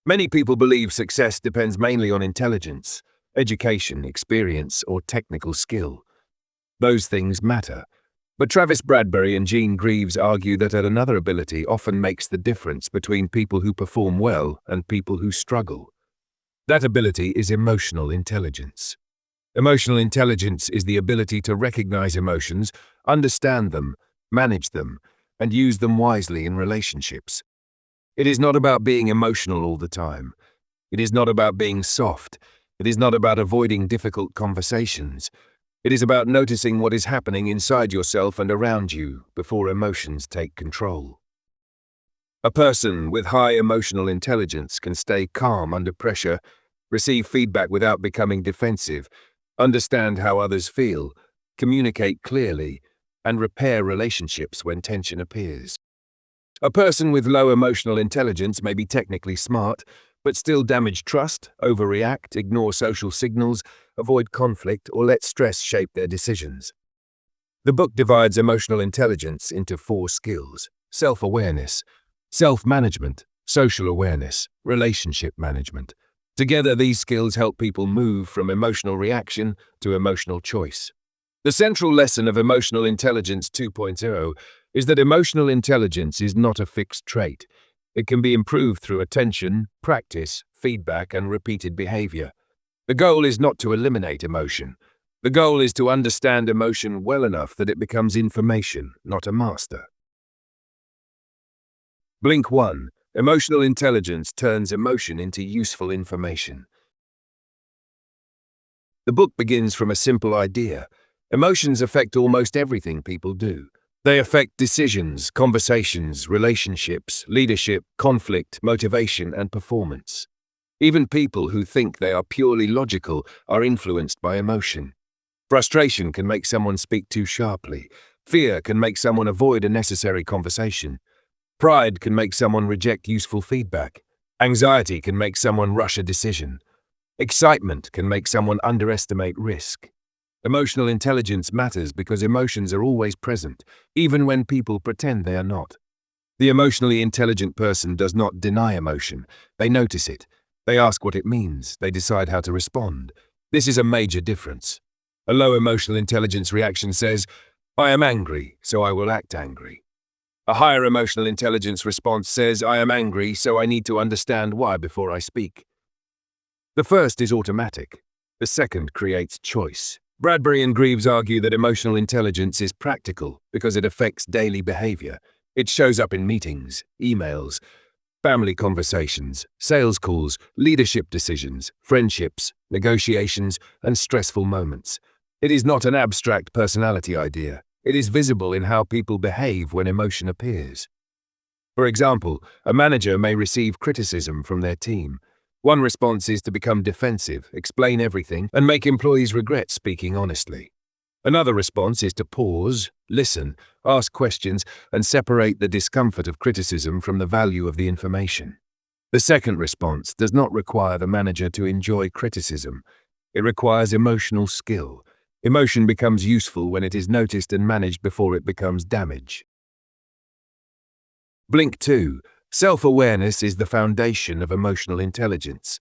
Many people believe success depends mainly on intelligence, education, experience, or technical skill. Those things matter. But Travis Bradberry and Greaves argue that another ability often makes the difference between people who perform well and people who struggle. That ability is emotional intelligence. Emotional intelligence is the ability to recognize emotions, understand them, manage them, and use them wisely in relationships. It is not about being emotional all the time. It is not about being soft. It is not about avoiding difficult conversations. It is about noticing what is happening inside yourself and around you before emotions take control. A person with high emotional intelligence can stay calm under pressure, receive feedback without becoming defensive, understand how others feel, communicate clearly, and repair relationships when tension appears. A person with low emotional intelligence may be technically smart, but still damage trust, overreact, ignore social signals, avoid conflict, or let stress shape their decisions. The book divides emotional intelligence into 4 skills: self-awareness, self-management, social awareness, relationship management. Together, these skills help people move from emotional reaction to emotional choice. The central lesson of Emotional Intelligence 2.0 is that emotional intelligence is not a fixed trait. It can be improved through attention, practice, feedback, and repeated behavior. The goal is not to eliminate emotion. The goal is to understand emotion well enough that it becomes information, not a master. Blink 1. Emotional intelligence turns emotion into useful information. The book begins from a simple idea. Emotions affect almost everything people do. They affect decisions, conversations, relationships, leadership, conflict, motivation, and performance. Even people who think they are purely logical are influenced by emotion. Frustration can make someone speak too sharply. Fear can make someone avoid a necessary conversation. Pride can make someone reject useful feedback. Anxiety can make someone rush a decision. Excitement can make someone underestimate risk. Emotional intelligence matters because emotions are always present, even when people pretend they are not. The emotionally intelligent person does not deny emotion. They notice it. They ask what it means. They decide how to respond. This is a major difference. A low emotional intelligence reaction says, "I am angry, so I will act angry." A higher emotional intelligence response says, "I am angry, so I need to understand why before I speak." The first is automatic. The second creates choice. Bradberry and Greaves argue that emotional intelligence is practical because it affects daily behavior. It shows up in meetings, emails, family conversations, sales calls, leadership decisions, friendships, negotiations, and stressful moments. It is not an abstract personality idea. It is visible in how people behave when emotion appears. For example, a manager may receive criticism from their team. One response is to become defensive, explain everything, and make employees regret speaking honestly. Another response is to pause, listen, ask questions, and separate the discomfort of criticism from the value of the information. The second response does not require the manager to enjoy criticism. It requires emotional skill. Emotion becomes useful when it is noticed and managed before it becomes damage. Blink 2. Self-awareness is the foundation of emotional intelligence.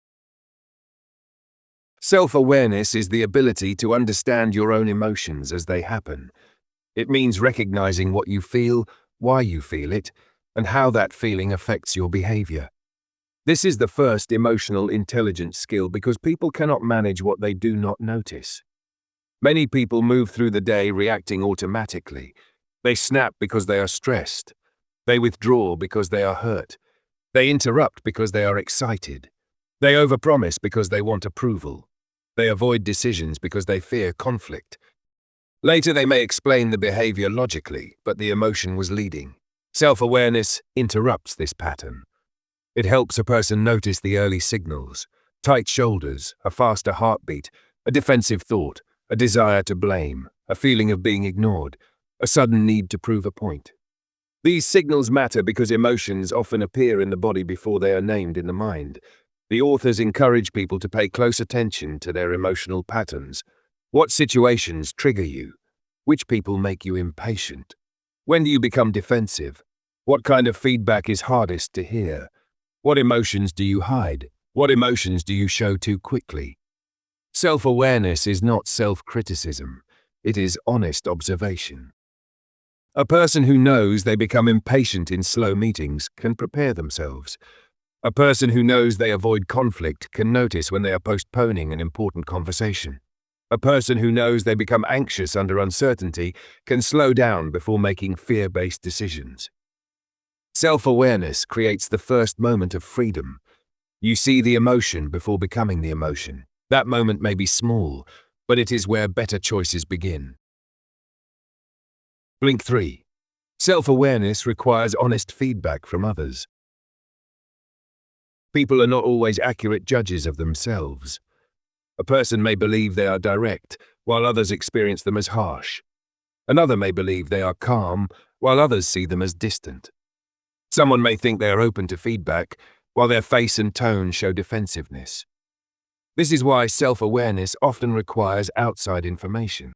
Self-awareness is the ability to understand your own emotions as they happen. It means recognizing what you feel, why you feel it, and how that feeling affects your behavior. This is the first emotional intelligence skill because people cannot manage what they do not notice. Many people move through the day reacting automatically. They snap because they are stressed. They withdraw because they are hurt. They interrupt because they are excited. They overpromise because they want approval. They avoid decisions because they fear conflict. Later they may explain the behavior logically, but the emotion was leading. Self-awareness interrupts this pattern. It helps a person notice the early signals: tight shoulders, a faster heartbeat, a defensive thought, a desire to blame, a feeling of being ignored, a sudden need to prove a point. These signals matter because emotions often appear in the body before they are named in the mind. The authors encourage people to pay close attention to their emotional patterns. What situations trigger you? Which people make you impatient? When do you become defensive? What kind of feedback is hardest to hear? What emotions do you hide? What emotions do you show too quickly? Self-awareness is not self-criticism. It is honest observation. A person who knows they become impatient in slow meetings can prepare themselves. A person who knows they avoid conflict can notice when they are postponing an important conversation. A person who knows they become anxious under uncertainty can slow down before making fear-based decisions. Self-awareness creates the first moment of freedom. You see the emotion before becoming the emotion. That moment may be small, but it is where better choices begin. Blink 3. Self-awareness requires honest feedback from others. People are not always accurate judges of themselves. A person may believe they are direct, while others experience them as harsh. Another may believe they are calm, while others see them as distant. Someone may think they are open to feedback, while their face and tone show defensiveness. This is why self-awareness often requires outside information.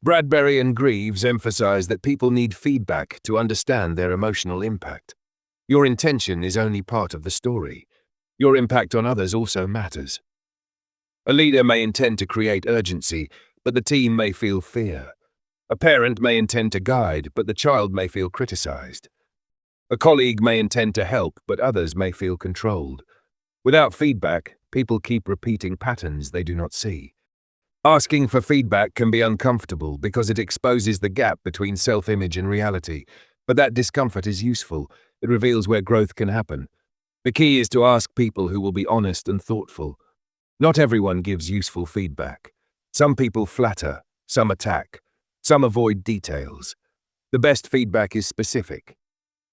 Bradberry and Greaves emphasize that people need feedback to understand their emotional impact. Your intention is only part of the story. Your impact on others also matters. A leader may intend to create urgency, but the team may feel fear. A parent may intend to guide, but the child may feel criticized. A colleague may intend to help, but others may feel controlled. Without feedback, people keep repeating patterns they do not see. Asking for feedback can be uncomfortable because it exposes the gap between self-image and reality, but that discomfort is useful. It reveals where growth can happen. The key is to ask people who will be honest and thoughtful. Not everyone gives useful feedback. Some people flatter, some attack, some avoid details. The best feedback is specific.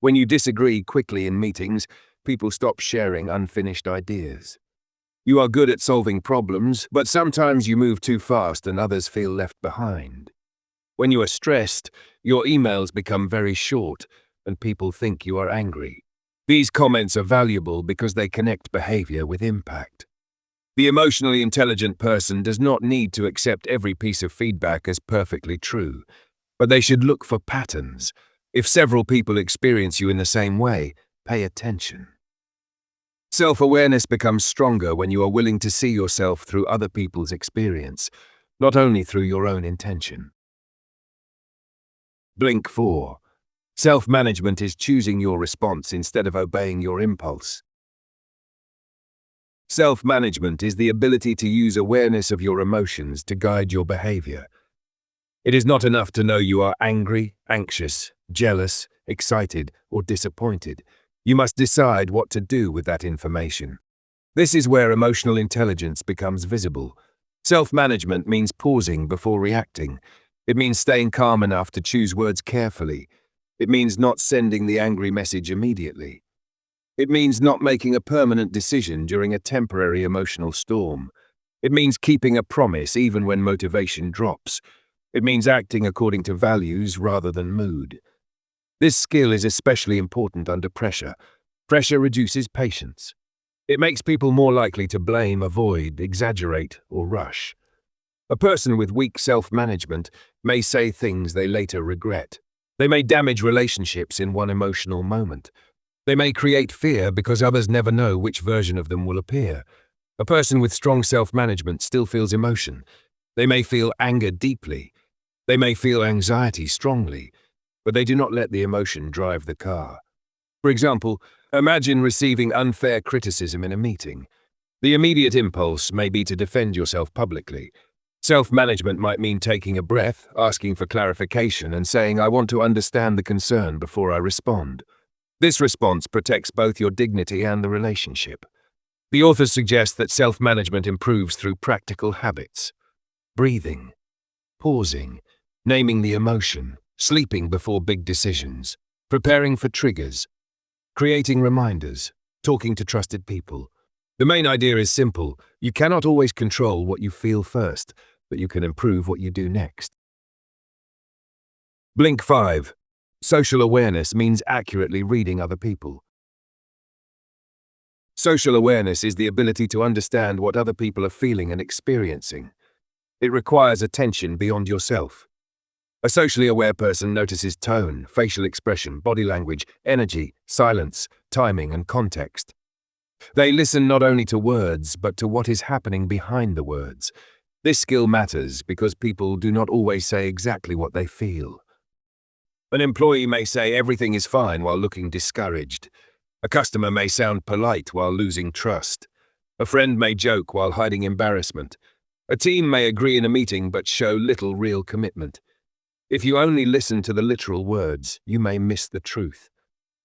When you disagree quickly in meetings, people stop sharing unfinished ideas. You are good at solving problems, but sometimes you move too fast and others feel left behind. When you are stressed, your emails become very short and people think you are angry. These comments are valuable because they connect behavior with impact. The emotionally intelligent person does not need to accept every piece of feedback as perfectly true, but they should look for patterns. If several people experience you in the same way, pay attention. Self-awareness becomes stronger when you are willing to see yourself through other people's experience, not only through your own intention. Blink 4. Self-management is choosing your response instead of obeying your impulse. Self-management is the ability to use awareness of your emotions to guide your behavior. It is not enough to know you are angry, anxious, jealous, excited, or disappointed. You must decide what to do with that information. This is where emotional intelligence becomes visible. Self-management means pausing before reacting. It means staying calm enough to choose words carefully. It means not sending the angry message immediately. It means not making a permanent decision during a temporary emotional storm. It means keeping a promise even when motivation drops. It means acting according to values rather than mood. This skill is especially important under pressure. Pressure reduces patience. It makes people more likely to blame, avoid, exaggerate, or rush. A person with weak self-management may say things they later regret. They may damage relationships in one emotional moment. They may create fear because others never know which version of them will appear. A person with strong self-management still feels emotion. They may feel anger deeply. They may feel anxiety strongly, but they do not let the emotion drive the car. For example, imagine receiving unfair criticism in a meeting. The immediate impulse may be to defend yourself publicly. Self-management might mean taking a breath, asking for clarification, and saying, "I want to understand the concern before I respond." This response protects both your dignity and the relationship. The authors suggest that self-management improves through practical habits: breathing, pausing, naming the emotion, sleeping before big decisions, preparing for triggers, creating reminders, talking to trusted people. The main idea is simple. You cannot always control what you feel first, but you can improve what you do next. Blink 5. Social awareness means accurately reading other people. Social awareness is the ability to understand what other people are feeling and experiencing. It requires attention beyond yourself. A socially aware person notices tone, facial expression, body language, energy, silence, timing, and context. They listen not only to words, but to what is happening behind the words. This skill matters because people do not always say exactly what they feel. An employee may say everything is fine while looking discouraged. A customer may sound polite while losing trust. A friend may joke while hiding embarrassment. A team may agree in a meeting but show little real commitment. If you only listen to the literal words, you may miss the truth.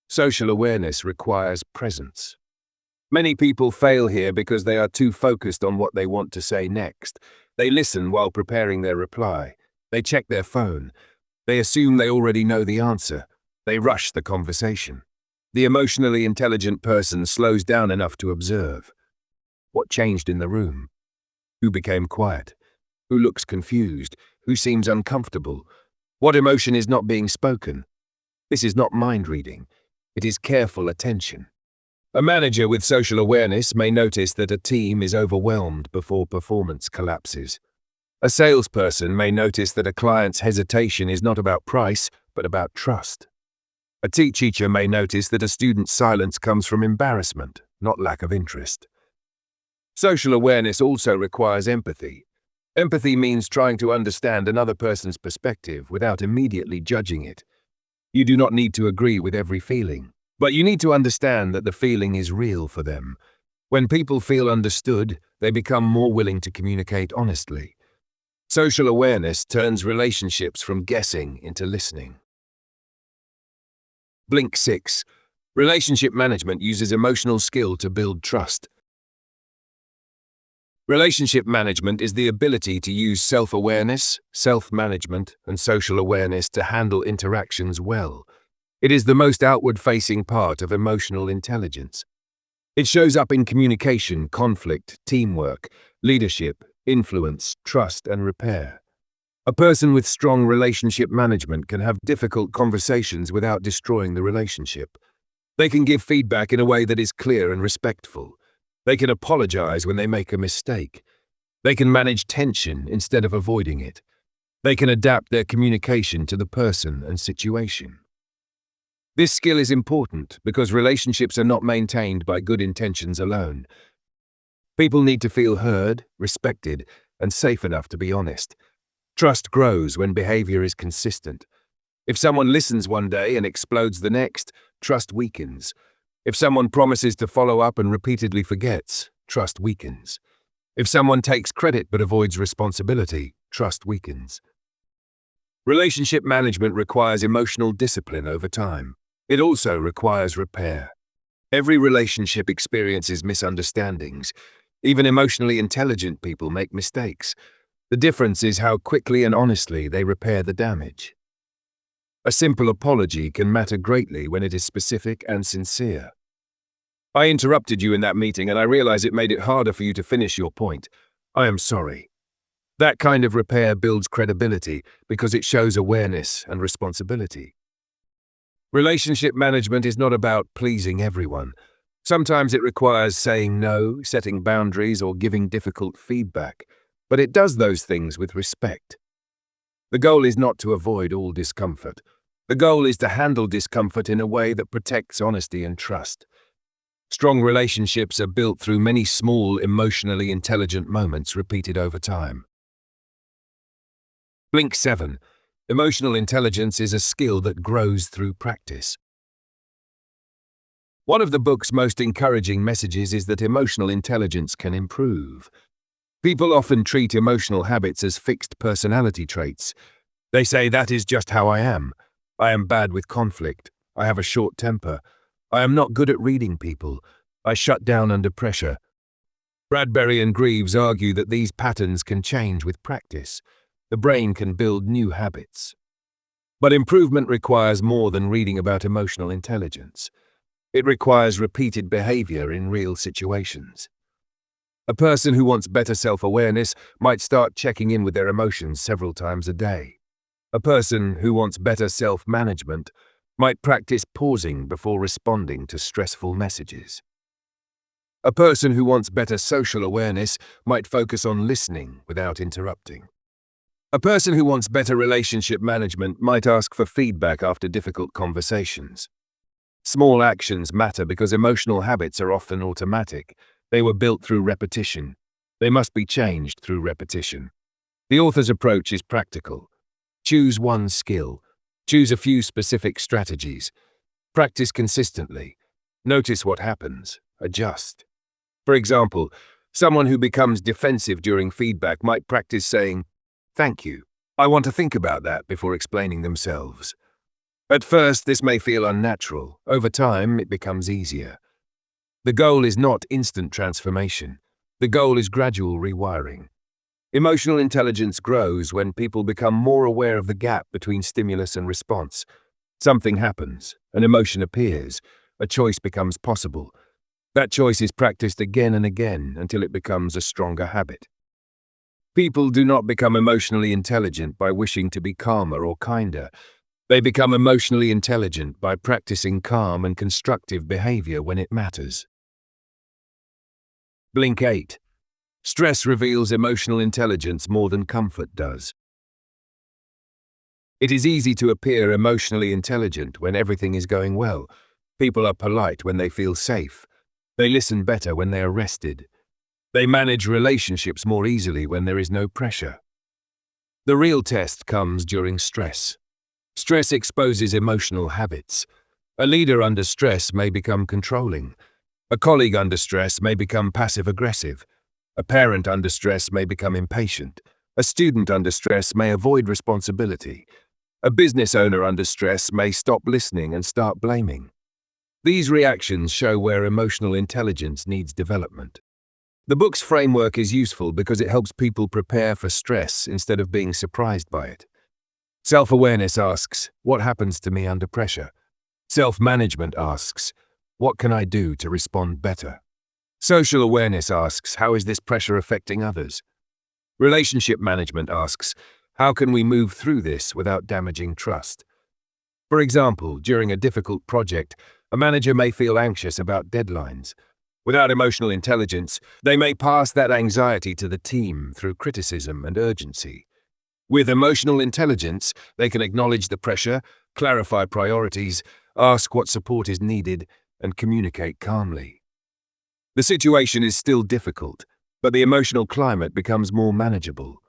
Social awareness requires presence. Many people fail here because they are too focused on what they want to say next. They listen while preparing their reply. They check their phone. They assume they already know the answer. They rush the conversation. The emotionally intelligent person slows down enough to observe. What changed in the room? Who became quiet? Who looks confused? Who seems uncomfortable? What emotion is not being spoken? This is not mind reading. It is careful attention. A manager with social awareness may notice that a team is overwhelmed before performance collapses. A salesperson may notice that a client's hesitation is not about price, but about trust. A teacher may notice that a student's silence comes from embarrassment, not lack of interest. Social awareness also requires empathy. Empathy means trying to understand another person's perspective without immediately judging it. You do not need to agree with every feeling, but you need to understand that the feeling is real for them. When people feel understood, they become more willing to communicate honestly. Social awareness turns relationships from guessing into listening. Blink 6. Relationship management uses emotional skill to build trust. Relationship management is the ability to use self-awareness, self-management, and social awareness to handle interactions well. It is the most outward-facing part of emotional intelligence. It shows up in communication, conflict, teamwork, leadership, influence, trust, and repair. A person with strong relationship management can have difficult conversations without destroying the relationship. They can give feedback in a way that is clear and respectful. They can apologize when they make a mistake. They can manage tension instead of avoiding it. They can adapt their communication to the person and situation. This skill is important because relationships are not maintained by good intentions alone. People need to feel heard, respected, and safe enough to be honest. Trust grows when behavior is consistent. If someone listens one day and explodes the next, trust weakens. If someone promises to follow up and repeatedly forgets, trust weakens. If someone takes credit but avoids responsibility, trust weakens. Relationship management requires emotional discipline over time. It also requires repair. Every relationship experiences misunderstandings. Even emotionally intelligent people make mistakes. The difference is how quickly and honestly they repair the damage. A simple apology can matter greatly when it is specific and sincere. I interrupted you in that meeting and I realize it made it harder for you to finish your point. I am sorry. That kind of repair builds credibility because it shows awareness and responsibility. Relationship management is not about pleasing everyone. Sometimes it requires saying no, setting boundaries, or giving difficult feedback, but it does those things with respect. The goal is not to avoid all discomfort. The goal is to handle discomfort in a way that protects honesty and trust. Strong relationships are built through many small, emotionally intelligent moments repeated over time. Blink 7. Emotional intelligence is a skill that grows through practice. One of the book's most encouraging messages is that emotional intelligence can improve. People often treat emotional habits as fixed personality traits. They say, that is just how I am. I am bad with conflict. I have a short temper. I am not good at reading people. I shut down under pressure. Bradberry and Greaves argue that these patterns can change with practice. The brain can build new habits. But improvement requires more than reading about emotional intelligence. It requires repeated behavior in real situations. A person who wants better self-awareness might start checking in with their emotions several times a day. A person who wants better self-management might practice pausing before responding to stressful messages. A person who wants better social awareness might focus on listening without interrupting. A person who wants better relationship management might ask for feedback after difficult conversations. Small actions matter because emotional habits are often automatic. They were built through repetition. They must be changed through repetition. The author's approach is practical. Choose one skill. Choose a few specific strategies. Practice consistently. Notice what happens. Adjust. For example, someone who becomes defensive during feedback might practice saying, "Thank you. I want to think about that," before explaining themselves. At first, this may feel unnatural. Over time, it becomes easier. The goal is not instant transformation. The goal is gradual rewiring. Emotional intelligence grows when people become more aware of the gap between stimulus and response. Something happens, an emotion appears, a choice becomes possible. That choice is practiced again and again until it becomes a stronger habit. People do not become emotionally intelligent by wishing to be calmer or kinder. They become emotionally intelligent by practicing calm and constructive behavior when it matters. Blink 8. Stress reveals emotional intelligence more than comfort does. It is easy to appear emotionally intelligent when everything is going well. People are polite when they feel safe. They listen better when they are rested. They manage relationships more easily when there is no pressure. The real test comes during stress. Stress exposes emotional habits. A leader under stress may become controlling. A colleague under stress may become passive-aggressive. A parent under stress may become impatient. A student under stress may avoid responsibility. A business owner under stress may stop listening and start blaming. These reactions show where emotional intelligence needs development. The book's framework is useful because it helps people prepare for stress instead of being surprised by it. Self-awareness asks, what happens to me under pressure? Self-management asks, what can I do to respond better? Social awareness asks, how is this pressure affecting others? Relationship management asks, how can we move through this without damaging trust? For example, during a difficult project, a manager may feel anxious about deadlines. Without emotional intelligence, they may pass that anxiety to the team through criticism and urgency. With emotional intelligence, they can acknowledge the pressure, clarify priorities, ask what support is needed, and communicate calmly. The situation is still difficult, but the emotional climate becomes more manageable.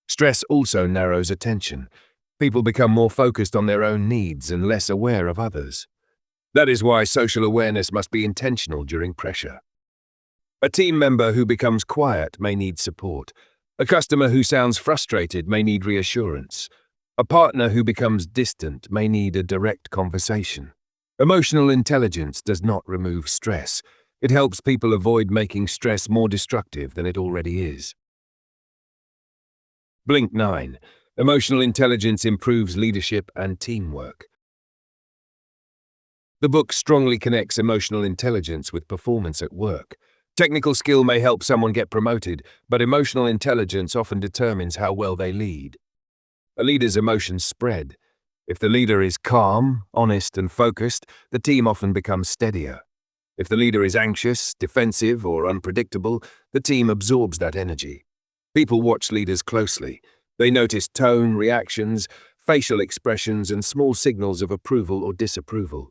Stress also narrows attention. People become more focused on their own needs and less aware of others. That is why social awareness must be intentional during pressure. A team member who becomes quiet may need support. A customer who sounds frustrated may need reassurance. A partner who becomes distant may need a direct conversation. Emotional intelligence does not remove stress. It helps people avoid making stress more destructive than it already is. Blink 9. Emotional intelligence improves leadership and teamwork. The book strongly connects emotional intelligence with performance at work. Technical skill may help someone get promoted, but emotional intelligence often determines how well they lead. A leader's emotions spread. If the leader is calm, honest, and focused, the team often becomes steadier. If the leader is anxious, defensive, or unpredictable, the team absorbs that energy. People watch leaders closely. They notice tone, reactions, facial expressions, and small signals of approval or disapproval.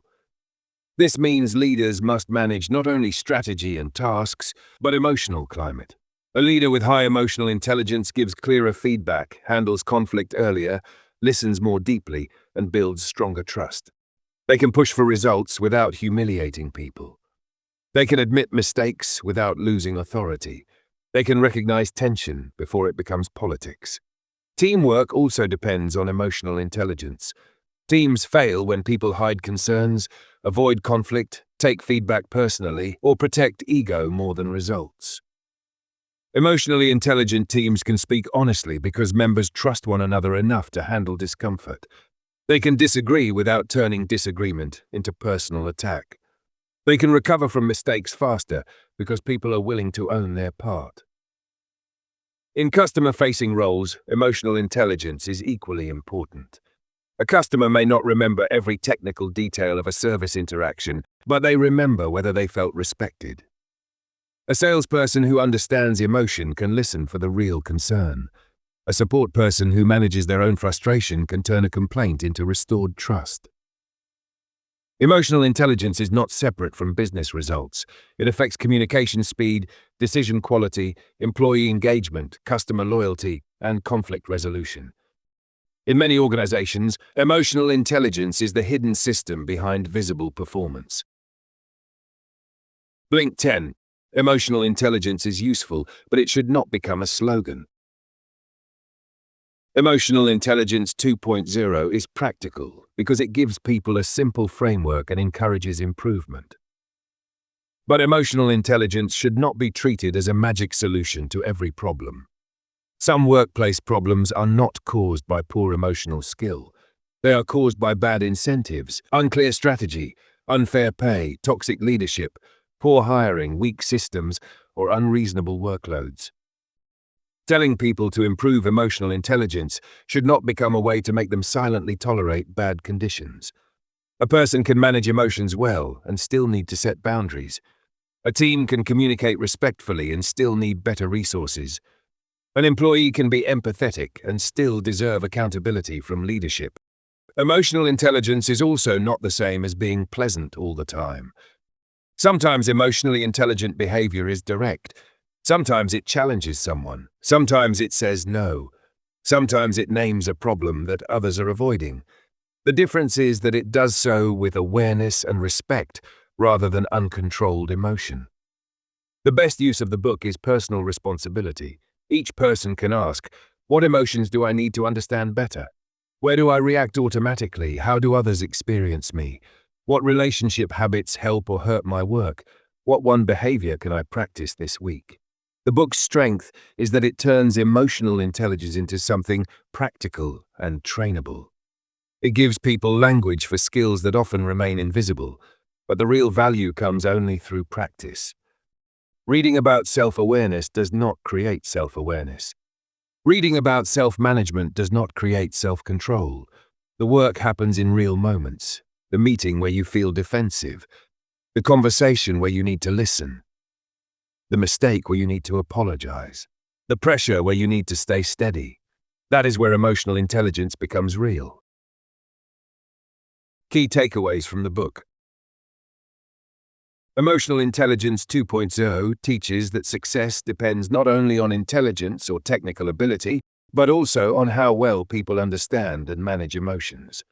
This means leaders must manage not only strategy and tasks, but emotional climate. A leader with high emotional intelligence gives clearer feedback, handles conflict earlier, listens more deeply, and builds stronger trust. They can push for results without humiliating people. They can admit mistakes without losing authority. They can recognize tension before it becomes politics. Teamwork also depends on emotional intelligence. Teams fail when people hide concerns, avoid conflict, take feedback personally, or protect ego more than results. Emotionally intelligent teams can speak honestly because members trust one another enough to handle discomfort. They can disagree without turning disagreement into personal attack. They can recover from mistakes faster because people are willing to own their part. In customer-facing roles, emotional intelligence is equally important. A customer may not remember every technical detail of a service interaction, but they remember whether they felt respected. A salesperson who understands emotion can listen for the real concern. A support person who manages their own frustration can turn a complaint into restored trust. Emotional intelligence is not separate from business results. It affects communication speed, decision quality, employee engagement, customer loyalty, and conflict resolution. In many organizations, emotional intelligence is the hidden system behind visible performance. Blink 10. Emotional intelligence is useful, but it should not become a slogan. Emotional Intelligence 2.0 is practical because it gives people a simple framework and encourages improvement. But emotional intelligence should not be treated as a magic solution to every problem. Some workplace problems are not caused by poor emotional skill. They are caused by bad incentives, unclear strategy, unfair pay, toxic leadership, poor hiring, weak systems, or unreasonable workloads. Telling people to improve emotional intelligence should not become a way to make them silently tolerate bad conditions. A person can manage emotions well and still need to set boundaries. A team can communicate respectfully and still need better resources. An employee can be empathetic and still deserve accountability from leadership. Emotional intelligence is also not the same as being pleasant all the time. Sometimes emotionally intelligent behavior is direct. Sometimes it challenges someone. Sometimes it says no. Sometimes it names a problem that others are avoiding. The difference is that it does so with awareness and respect rather than uncontrolled emotion. The best use of the book is personal responsibility. Each person can ask, what emotions do I need to understand better? Where do I react automatically? How do others experience me? What relationship habits help or hurt my work? What one behavior can I practice this week? The book's strength is that it turns emotional intelligence into something practical and trainable. It gives people language for skills that often remain invisible, but the real value comes only through practice. Reading about self-awareness does not create self-awareness. Reading about self-management does not create self-control. The work happens in real moments. The meeting where you feel defensive. The conversation where you need to listen. The mistake where you need to apologize. The pressure where you need to stay steady. That is where emotional intelligence becomes real. Key takeaways from the book. Emotional Intelligence 2.0 teaches that success depends not only on intelligence or technical ability, but also on how well people understand and manage emotions.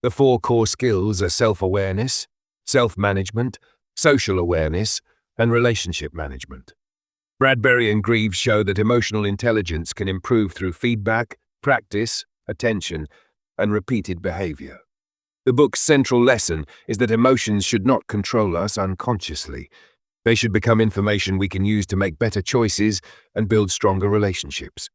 The 4 core skills are self-awareness, self-management, social awareness, and relationship management. Bradberry and Greaves show that emotional intelligence can improve through feedback, practice, attention, and repeated behavior. The book's central lesson is that emotions should not control us unconsciously. They should become information we can use to make better choices and build stronger relationships.